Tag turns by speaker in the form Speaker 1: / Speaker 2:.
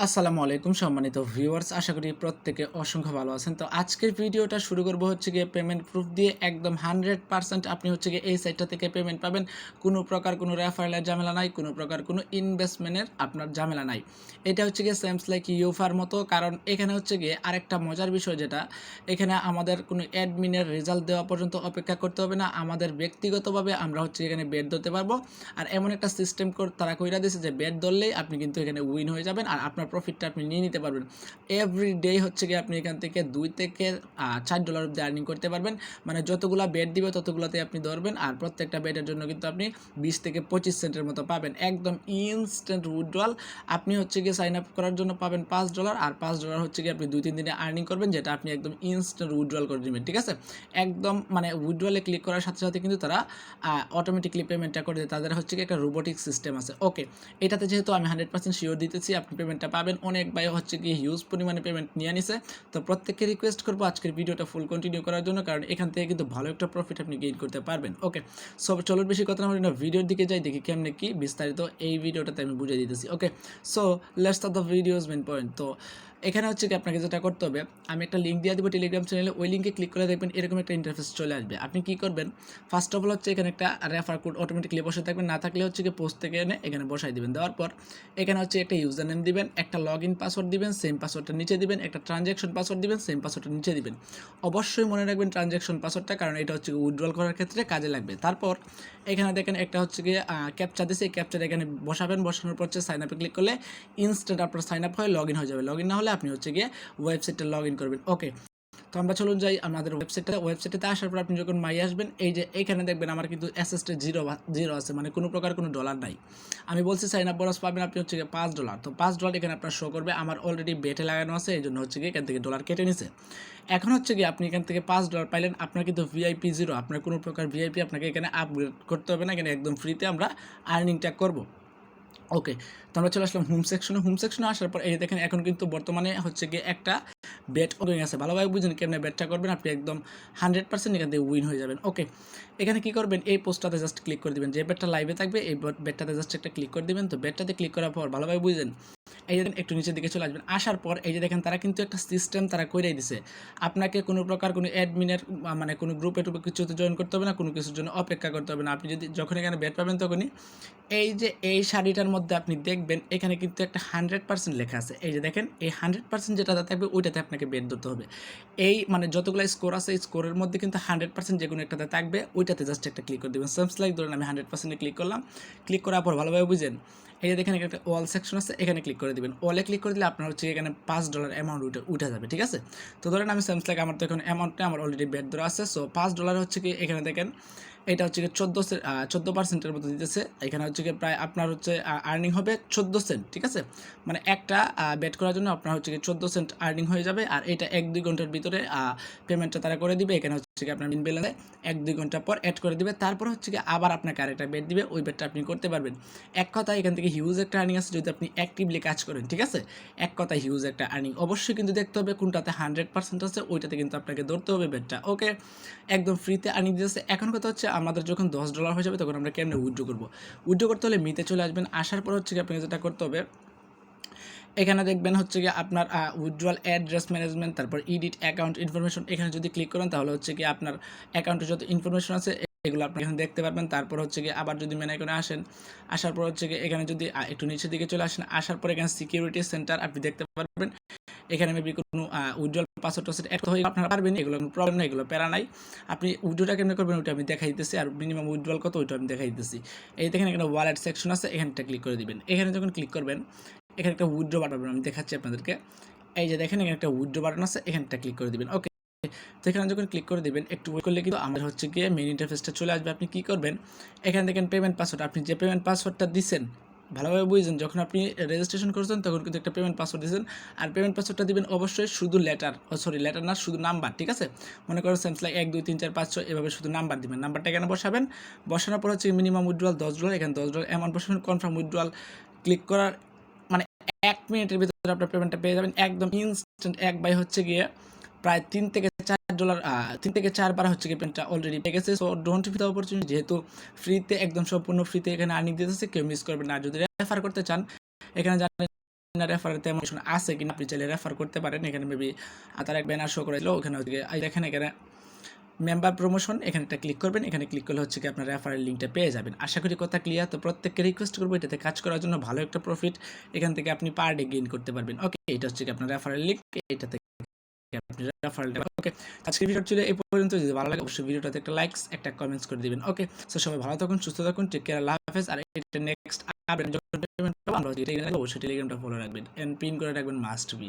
Speaker 1: আসসালামু আলাইকুম সম্মানিত ভিউয়ার্স, আশা করি প্রত্যেকে অসংখ্য ভালো আছেন। তো আজকের ভিডিওটা শুরু করব হচ্ছে গিয়ে পেমেন্ট প্রুফ দিয়ে। একদম 100% আপনি হচ্ছে গিয়ে এই সাইটটা থেকে পেমেন্ট পাবেন। কোনো প্রকার কোনো রেফারেলের ঝামেলা নাই, কোনো প্রকার কোনো ইনভেস্টমেন্টের আপনার ঝামেলা নাই। এটা হচ্ছে গিয়ে সেমস লাইক ইউফার মতো, কারণ এখানে হচ্ছে গিয়ে আরেকটা মজার বিষয় যেটা, এখানে আমাদের কোনো অ্যাডমিনের রেজাল্ট দেওয়া পর্যন্ত অপেক্ষা করতে হবে না। আমাদের ব্যক্তিগতভাবে আমরা হচ্ছে এখানে বেট ধরতে পারবো। আর এমন একটা সিস্টেম তারা কইরা দিয়েছে যে বেট ধরলেই আপনি কিন্তু এখানে উইন হয়ে যাবেন আর আপনার প্রফিটটা আপনি নিয়ে নিতে পারবেন। এভরি ডে হচ্ছে গিয়ে আপনি এখান থেকে $2 থেকে $4 অবধি আর্নিং করতে পারবেন। মানে যতগুলা বেট দিবে ততগুলাতে আপনি ধরবেন, আর প্রত্যেকটা বেটের জন্য কিন্তু আপনি 20 থেকে 25 সেন্টের মতো পাবেন। একদম ইনস্ট্যান্ট উইথড্রল। আপনি হচ্ছে গিয়ে সাইন আপ করার জন্য পাবেন $5, আর $5 হচ্ছে গিয়ে আপনি 2-3 দিনে আর্নিং করবেন, যেটা আপনি একদম ইনস্ট্যান্ট উইথড্রল করে নেবেন। ঠিক আছে, একদম মানে উইথড্রলে ক্লিক করার সাথে সাথে কিন্তু তারা অটোমেটিকলি পেমেন্টটা করে দেয়। তাদের হচ্ছে কি একটা রোবোটিক সিস্টেম আছে। ওকে, এটাতে যেহেতু আমি 100% শিওর দিতেছি আপনি পেমেন্টটা পাবেন। অনেক ভাই হচ্ছে কি হিউজ পরিমাণে পেমেন্ট নিয়ে নিছে। তো প্রত্যেককে রিকোয়েস্ট করবো আজকের ভিডিওটা ফুল কন্টিনিউ করার জন্য, কারণ এখান থেকে কিন্তু ভালো একটা প্রফিট আপনি গেইন করতে পারবেন। ওকে, সো চলুন বেশি কথা না বলি না, ভিডিওর দিকে যাই, দেখি কেমনে কি বিস্তারিত এই ভিডিওটাতে আমি বুঝিয়ে দিতেছি। Okay, so let's start the videos main point. তো এখানে হচ্ছে কি আপনাকে যেটা করতে হবে, আমি একটা লিঙ্ক দিয়ে দেবো টেলিগ্রাম চ্যানেলে, ওই লিঙ্কে ক্লিক করে দেখবেন এরকম একটা ইন্টারফেস চলে আসবে। আপনি কি করবেন, ফার্স্ট অফ অল হচ্ছে এখানে একটা রেফার কোড অটোমেটিকলি বসে থাকবেন, না থাকলে হচ্ছে কি পোস্ট থেকে এনে এখানে বসাই দিবেন। দেওয়ার পর এখানে হচ্ছে একটা ইউজার নেম দিবেন, একটা লগ ইন পাসওয়ার্ড দিবেন, সেম পাসওয়ার্ডটা নিচে দিবেন, একটা ট্রানজ্যাকশন পাসওয়ার্ড দিবেন, সেম পাসওয়ার্ডটা নিচে দিবেন। অবশ্যই মনে রাখবেন ট্রানজ্যাকশন পাসওয়ার্ডটা, কারণ এটা হচ্ছে উইথড্রল করার ক্ষেত্রে কাজে লাগবে। তারপর এখানে দেখেন একটা হচ্ছে গিয়ে ক্যাপচা দিছে, এই ক্যাপচাটা এখানে বসাবেন। বসানোর পর হচ্ছে সাইন আপে ক্লিক করলে ইনস্ট্যান্ট আপনার সাইন আপ হয়ে লগ ইন হয়ে যাবে। লগ ইন না হলে আপনি হচ্ছে গিয়ে ওয়েবসাইটে লগ ইন করবেন। ওকে, তো আমরা চলুন যাই আমাদের ওয়েবসাইটে আসার পর আপনি যখন মাই আসবেন, এই যে এইখানে দেখবেন আমার কিন্তু অ্যাসেসটে জিরো আছে, মানে কোনো প্রকার কোনো ডলার নাই। আমি বলছি সাইন আপ বোনাস পাবেন আপনি হচ্ছে গিয়ে $5। তো $5 এখানে আপনার শো করবে। আমার অলরেডি বেটে লাগানো আছে, এই জন্য হচ্ছে গিয়ে এখান থেকে ডলার কেটে নিছে। এখন হচ্ছে গিয়ে আপনি এখান থেকে $5 পাইলেন, আপনার কিন্তু ভিআইপি জিরো, আপনার কোনো প্রকার ভিআইপি আপনাকে এখানে আপগ্রেড করতে হবে না। এখানে একদম ফ্রিতে আমরা আর্নিংটা করবো। ওকে, তো আমরা চলে আসলাম হোম সেকশনে আসার পর এই দেখেন এখন কিন্তু বর্তমানে হচ্ছে গিয়ে একটা বেট গোয়িং আছে। ভালোভাবে বুঝেন কেমন বেটটা করবেন, আপনি একদম 100% এখান থেকে উইন হয়ে যাবেন। ওকে, এখানে কি করবেন, এই পোস্টটাতে জাস্ট ক্লিক করে দিবেন, যে বেটটা লাইভে থাকবে এই বেটটাতে জাস্ট একটা ক্লিক করে দিবেন। তো বেটটাতে ক্লিক করার পর ভালোভাবে বুঝেন, এই যে একটু নিচের দিকে চলে আসবেন। আসার পর এই যে দেখেন তারা কিন্তু একটা সিস্টেম তারা করেই দিছে, আপনাকে কোনো প্রকার কোনো অ্যাডমিনের মানে কোনো গ্রুপে টুপে কিছুতে জয়েন করতে হবে না, কোনো কিছুর জন্য অপেক্ষা করতে হবে না। আপনি যদি যখন এখানে বেট পাবেন তখনই এই যে এই শাড়িটার মধ্যে আপনি দেখবেন এখানে কিন্তু একটা 100% লেখা আছে। এই যে দেখেন এই 100% যেটাতে থাকবে ওইটাতে আপনাকে বেট ধরতে হবে। এই মানে যতগুলো স্কোর আছে এই স্কোরের মধ্যে কিন্তু 100% যে কোনো একটাতে থাকবে, ওইটাতে জাস্ট একটা ক্লিক করে দেবেন। সেমস লাইক ধরেন আমি 100%-এ ক্লিক করলাম। ক্লিক করার পর ভালোভাবে বুঝেন, এই যে দেখেন একটা ওয়াল সেকশন আছে, এখানে ক্লিক করে দিবেন। ওয়ালে ক্লিক করে দিলে আপনার হচ্ছে এখানে $5 অ্যামাউন্ট উঠে যাবে। ঠিক আছে, তো ধরেন আমি সেমস লাইক আমার তো এখন অ্যামাউন্টটা আমার অলরেডি বেট ধরা আছে। সো $5 হচ্ছে কি এখানে দেখেন এটা হচ্ছে কি 14% মতো দিতেছে। এখানে হচ্ছে কি প্রায় আপনার হচ্ছে আর্নিং হবে 14 সেন্ট। ঠিক আছে, মানে একটা বেট করার জন্য আপনার হচ্ছে কি 14 সেন্ট আর্নিং হয়ে যাবে। আর এটা 1-2 ঘন্টার ভিতরে পেমেন্টটা তারা করে দিবে। এখানে হচ্ছে কি আপনার মিন ব্যালেন্সে 1-2 ঘন্টা পর অ্যাড করে দিবে। তারপর হচ্ছে কি আবার আপনাকে আরেকটা বেট দিবে, ওই বেটটা আপনি করতে পারবেন। এক কথায় এখান থেকে হিউজ একটা আর্নিং আছে যদি আপনি অ্যাক্টিভলি কাজ করেন। ঠিক আছে, এক কথায় হিউজ একটা আর্নিং। অবশ্যই কিন্তু দেখতে হবে কোনটাতে 100% আছে, ওইটাতে কিন্তু আপনাকে ধরতে হবে বেটটা। ওকে, একদম ফ্রিতে আর্নিং দিতেছে। এখন কথা হচ্ছে আমাদের যখন $10 হয়ে যাবে তখন আমরা কেমনে উইথড্র করবো। উইথড্র করতে হলে মিতে চলে আসবেন। আসার পর হচ্ছে কি আপনাকে যেটা করতে হবে, এখানে দেখবেন হচ্ছে কি আপনার উইথড্রল অ্যাড্রেস ম্যানেজমেন্ট, তারপর এডিট অ্যাকাউন্ট ইনফরমেশন, এখানে যদি ক্লিক করেন তাহলে হচ্ছে কি আপনার অ্যাকাউন্টে যত ইনফরমেশন আছে এগুলো আপনি এখানে দেখতে পারবেন। তারপর হচ্ছে কি আবার যদি মেন আইকনে আসেন, আসার পর হচ্ছে কি এখানে যদি একটু নিচের দিকে চলে আসেন, আসার পর এখানে সিকিউরিটি সেন্টার আপনি দেখতে পারবেন। এখানে মেবি কোনো উইথড্রল পাসওয়ার্ড অ্যাড হয়ে আপনারা পারবেন, এগুলো কোনো প্রবলেম নেই, এগুলো প্যারা নাই। আপনি উইথড্রটা কেমন করবেন ওইটা আমি দেখাই দিতেছি, আর মিনিমাম উইথড্রল কত ওইটা আমি দেখাই দিতেছি। এই দেখেন এখানে ওয়ালেট সেকশন আছে, এখানটা ক্লিক করে দিবেন। এখানে যখন ক্লিক করবেন এখানে একটা উইথড্র বাটন আমি দেখাচ্ছি আপনাদেরকে। এই যে দেখেন এখানে একটা উইথড্র বাটন আছে, এখানটা ক্লিক করে দিবেন। ওকে, তো এখানে যখন ক্লিক করে দিবেন একটু ওয়েট করলে কিন্তু আমাদের হচ্ছে গিয়ে মেইন ইন্টারফেসটা চলে আসবে। আপনি কী করবেন, এখানে দেখেন পেমেন্ট পাসওয়ার্ড, আপনি যে পেমেন্ট পাসওয়ার্ডটা দিচ্ছেন ভালোভাবে বুঝছেন, যখন আপনি রেজিস্ট্রেশন করছেন তখন কিন্তু একটা পেমেন্ট পাসওয়ার্ড দিয়েছেন। আর পেমেন্ট পাসওয়ার্ডটা দিবেন অবশ্যই শুধু লেটার না, শুধু নাম্বার। ঠিক আছে, মনে করেন সেমস লাইক 1 2 3 4 5 6 এভাবে শুধু নাম্বার দিবেন। নাম্বারটা এখানে বসাবেন। বসানোর পর হচ্ছে মিনিমাম উইথড্রল $10, এখানে $10 অ্যামাউন্ট বসাবেন। কনফার্ম উইথড্রল ক্লিক করার মানে 1 মিনিটের ভিতরে আপনার পেমেন্টটা পেয়ে যাবেন একদম ইনস্ট্যান্ট। এক বাই হচ্ছে গিয়ে প্রায় $3 থেকে $4 3 থেকে 4 বার হচ্ছে গিয়ে পেমেন্টটা অলরেডি পেয়ে গেছে। So don't miss the opportunity, যেহেতু ফ্রিতে একদম সম্পূর্ণ ফ্রিতে এখানে আর্নিং দিতেছে, কেউ মিস করবেন না। যদি রেফার করতে চান এখানে জানেন না রেফার তেমন আছে কিনা আপনি চাইলে রেফার করতে পারেন। এখানে মেবি তার এক ব্যানার শো করেছিল, ওখানে হচ্ছে দেখেন এখানে মেম্বার প্রমোশন, এখানে একটা ক্লিক করবেন। এখানে ক্লিক করলে হচ্ছে কি আপনার রেফারেল লিঙ্কটা পেয়ে যাবেন। আশা করি কথা ক্লিয়ার। তো প্রত্যেককে রিকোয়েস্ট করবো এটাতে কাজ করার জন্য, ভালো একটা প্রফিট এখান থেকে আপনি পার ডে গেইন করতে পারবেন। ওকে, এটা হচ্ছে কি আপনার রেফারেল লিঙ্ক, এটা থেকে আপনি রেফারেলটা। ওকে, আজকের ভিডিও ছিল এই পর্যন্ত। যদি ভালো লাগে অবশ্যই ভিডিওটাতে একটা লাইকস একটা কমেন্টস করে দিবেন। ওকে, সো সবাই ভালো থাকুন, সুস্থ থাকুন, টেক কেয়ার, আল্লাহ হাফেজ। আর এটা নেক্সট আপডেট যখন পেমেন্ট পাবো আমরা অবশ্যই টেলিগ্রামটা ফলো রাখবেন এন্ড পিন করে রাখবেন মাস্ট বি।